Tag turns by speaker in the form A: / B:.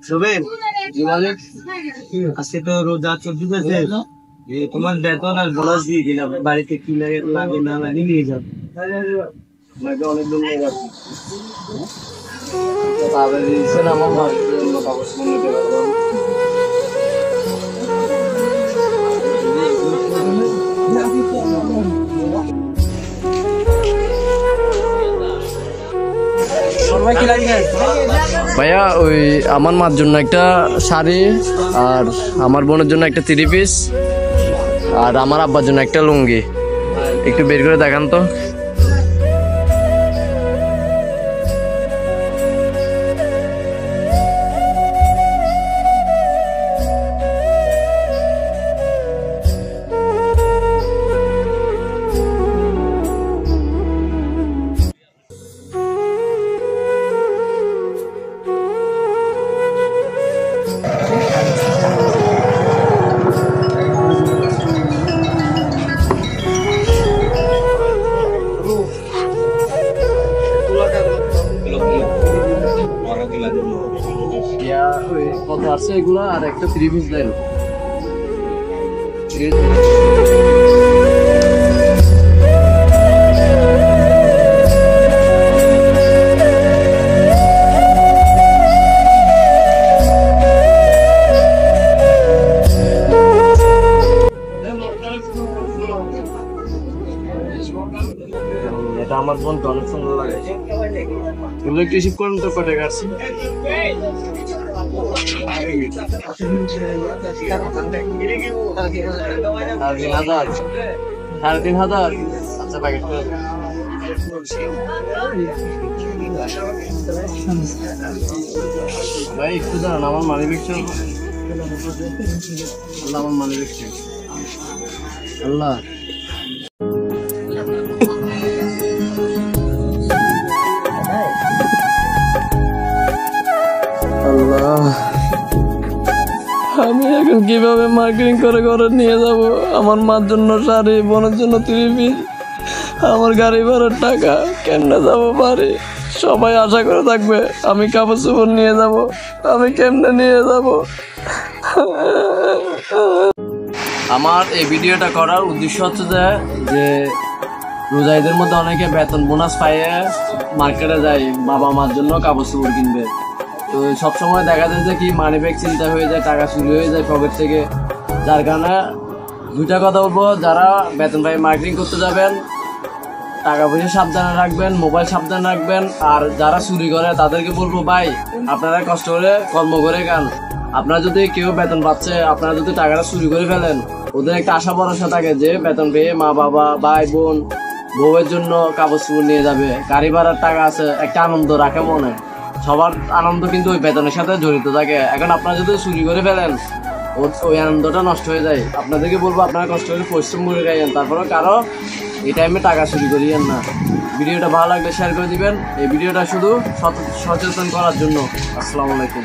A: শুভেন জীবনে আজকে তো রোজা চলতেছে, তোমার বেতন আর বোনাস দিয়ে দিলাম, বাড়িতে কি লাগে না লাগে নিয়ে যাবো। অনেক দূর নিয়ে যাচ্ছি, আমার
B: ভাইয়া ওই আমার মার জন্য একটা শাড়ি, আর আমার বোনের জন্য একটা 3 পিস, আর আমার আব্বার জন্য একটা লুঙ্গি একটু বের করে দেখান তো। কত আছে এগুলা, আর একটা 3 পিস দেন। এটা আমার বোন অনেক সুন্দর লাগে, এগুলো একটু রিসিভ করেন তো, কত টাকা আছে? 3,500। আচ্ছা প্যাকেট করে ভাই, একটু দাঁড়ান, আমার মানি ব্যাগ ছিল। আল্লাহ, আমার মানি ব্যাগ ছিল। আল্লাহ, আমি এখন কিভাবে মার্কেটিং করে ঘরে নিয়ে যাব? আমার মার জন্য শাড়ি, বোনের জন্য 3 পিস, আমার গাড়ি ভাড়ার টাকা, কেমনে যাব বাড়ি? সবাই আশা করে থাকবে আমি কাপড় চোপড় নিয়ে যাব, আমি কেমনে নিয়ে যাব? আমার এই ভিডিওটা করার উদ্দেশ্য হচ্ছে যে রোজা ঈদের মধ্যে অনেকে বেতন বোনাস পাইয়ে মার্কেটে যায় বাবা মার জন্য কাপড় চোপড় কিনবে। তো সবসময় দেখা যায় যে কি মানি ব্যাগ চিন্তা হয়ে যায়, টাকা চুরি হয়ে যায় পকেট থেকে। যার কারণে 2টা কথা বলবো, যারা বেতন পাই মার্কেটিং করতে যাবেন টাকা পয়সা সাবধানে রাখবেন, মোবাইল সাবধানে রাখবেন। আর যারা চুরি করে তাদেরকে বলবো ভাই, আপনারা কষ্ট করে কর্ম করে খান। আপনারা যদি কেউ বেতন পাচ্ছে, আপনারা যদি টাকাটা চুরি করে ফেলেন, ওদের একটা আশা ভরসা থাকে যে বেতন পেয়ে মা বাবা, ভাই বোন, বউয়ের জন্য কাপড় চোপড় নিয়ে যাবে, গাড়ি ভাড়ার টাকা আছে, একটা আনন্দ রাখে মনে। সবার আনন্দ কিন্তু ওই বেতনের সাথে জড়িত থাকে। এখন আপনারা যদি চুরি করে ফেলেন, ওই আনন্দটা নষ্ট হয়ে যায়। আপনাদেরকে বলবো আপনারা কষ্ট করে পরিশ্রম করে খাইয়েন, তারপরে কারো এই টাইমে টাকা চুরি করিয়েন না। ভিডিওটা ভালো লাগলে শেয়ার করে দিবেন। এই ভিডিওটা শুধু সচেতন করার জন্য। আসসালামু আলাইকুম।